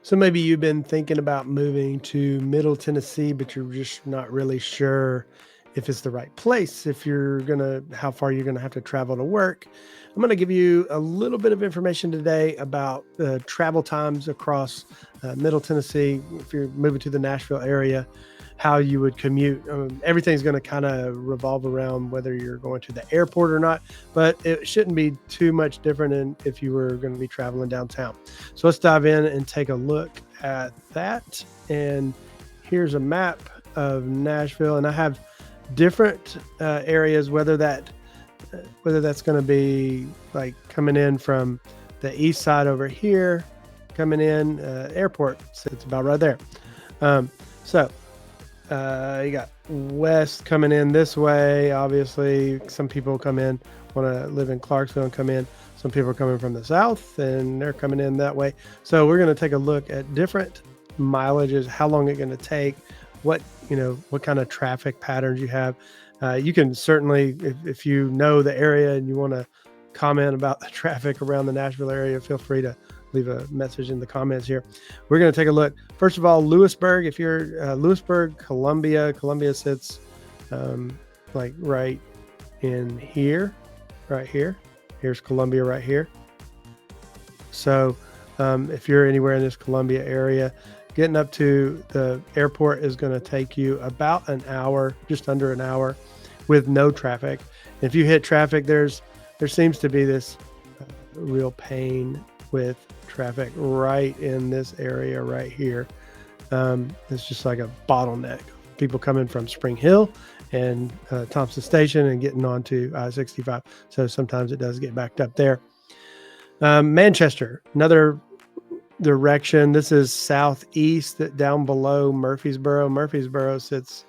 So maybe you've been thinking about moving to Middle Tennessee, but you're just not really sure if it's the right place, if you're gonna, how far you're gonna have to travel to work. I'm gonna give you a little bit of information today about travel times across Middle Tennessee. If you're moving to the Nashville area, how you would commute. Everything's going to kind of revolve around whether you're going to the airport or not, but it shouldn't be too much different than if you were going to be traveling downtown. So let's dive in and take a look at that. And here's a map of Nashville, and I have different areas, whether that's going to be like coming in from the east side over here, coming in airport. So it's about right there. So you got west coming in this way. Obviously, some people come in, want to live in Clarksville and come in. Some people are coming from the south and they're coming in that way. So we're going to take a look at different mileages, how long it's going to take, what kind of traffic patterns you have. You can certainly, if you know the area and you want to comment about the traffic around the Nashville area, feel free to leave a message in the comments here. We're going to take a look. First of all, Lewisburg. If you're Lewisburg, Columbia sits like right in here, right here. Here's Columbia right here. So if you're anywhere in this Columbia area, getting up to the airport is going to take you about an hour, just under an hour, with no traffic. If you hit traffic, there seems to be this real pain with traffic right in this area right here. It's just like a bottleneck. People coming from Spring Hill and Thompson Station and getting onto I-65. So sometimes it does get backed up there. Manchester, another direction. This is southeast, down below Murfreesboro. Murfreesboro sits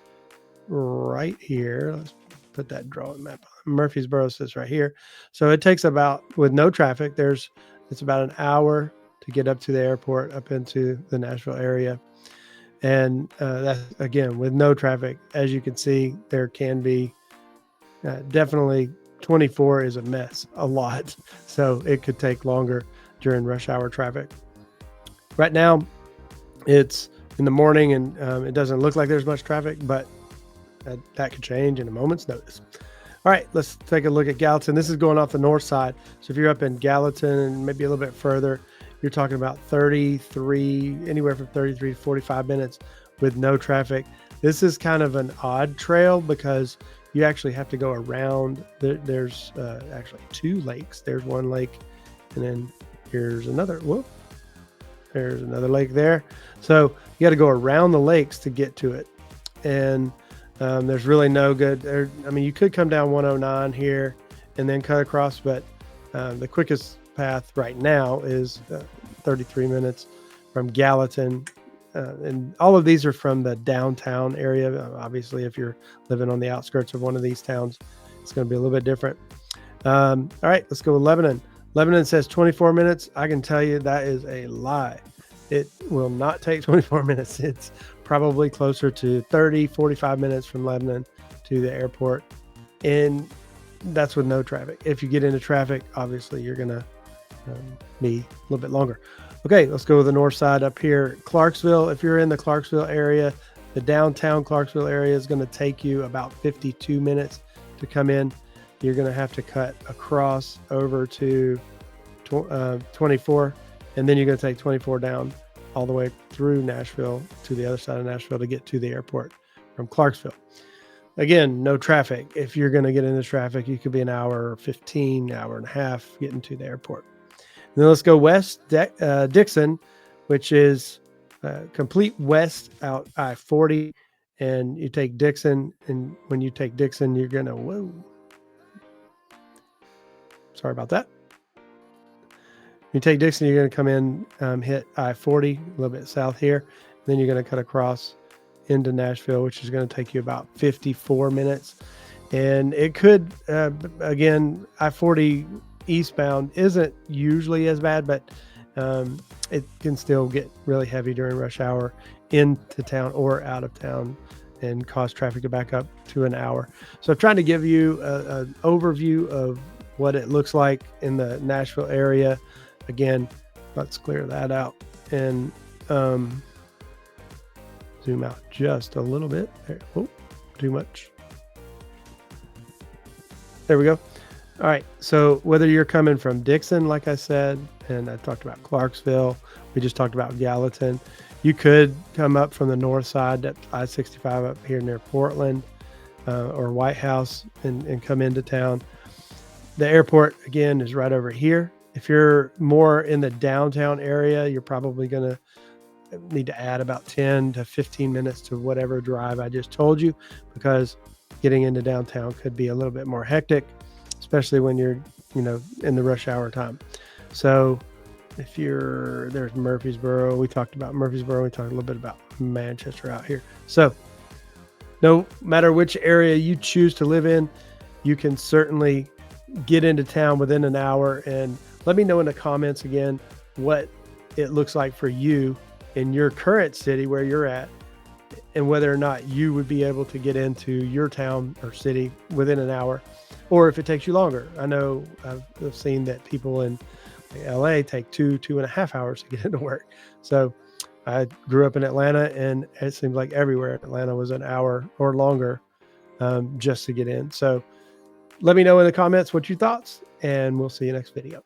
right here. Let's put that drawing map on. Murfreesboro sits right here. So it takes about, with no traffic, it's about an hour to get up to the airport, up into the Nashville area. And that's, again, with no traffic. As you can see, there can be definitely 24 is a mess, a lot. So it could take longer during rush hour traffic. Right now, it's in the morning and it doesn't look like there's much traffic, but that could change in a moment's notice. All right, let's take a look at Gallatin. This is going off the north side. So if you're up in Gallatin and maybe a little bit further, you're talking about anywhere from 33 to 45 minutes with no traffic. This is kind of an odd trail because you actually have to go around. There's actually two lakes. There's one lake, and then here's another. Whoop. There's another lake there. So you got to go around the lakes to get to it. And there's really no good. You could come down 109 here and then cut across, but the quickest path right now is 33 minutes from Gallatin. And all of these are from the downtown area. Obviously, if you're living on the outskirts of one of these towns, it's going to be a little bit different. All right, let's go with Lebanon. Lebanon says 24 minutes. I can tell you that is a lie. It will not take 24 minutes. It's probably closer to 30, 45 minutes from Lebanon to the airport. And that's with no traffic. If you get into traffic, obviously you're going to be a little bit longer. Okay, let's go to the north side up here. Clarksville, if you're in the Clarksville area, the downtown Clarksville area is going to take you about 52 minutes to come in. You're going to have to cut across over to 24, and then you're going to take 24 down all the way through Nashville to the other side of Nashville to get to the airport from Clarksville. Again, no traffic. If you're going to get into traffic, you could be an hour or 15, hour and a half getting to the airport. And then let's go west, Dixon, which is complete west out I-40. And you take Dixon, and when you take Dixon, you're going to, whoa. Sorry about that. You take Dixon, you're going to come in, hit I-40, a little bit south here. Then you're going to cut across into Nashville, which is going to take you about 54 minutes. And it could, again, I-40 eastbound isn't usually as bad, but it can still get really heavy during rush hour into town or out of town and cause traffic to back up to an hour. So I'm trying to give you an overview of what it looks like in the Nashville area. Again, let's clear that out. And zoom out just a little bit. There. Oh, too much. There we go. All right. So whether you're coming from Dixon, like I said, and I talked about Clarksville, we just talked about Gallatin. You could come up from the north side, at I-65 up here near Portland or White House, and come into town. The airport, again, is right over here. If you're more in the downtown area, you're probably going to need to add about 10 to 15 minutes to whatever drive I just told you, because getting into downtown could be a little bit more hectic, especially when you're, in the rush hour time. So if there's Murfreesboro, we talked about Murfreesboro, we talked a little bit about Manchester out here. So no matter which area you choose to live in, you can certainly get into town within an hour. And let me know in the comments again what it looks like for you in your current city where you're at, and whether or not you would be able to get into your town or city within an hour, or if it takes you longer. I know I've seen that people in LA take 2.5 hours to get into work. So I grew up in Atlanta, and it seems like everywhere in Atlanta was an hour or longer just to get in. So let me know in the comments what your thoughts, and we'll see you next video.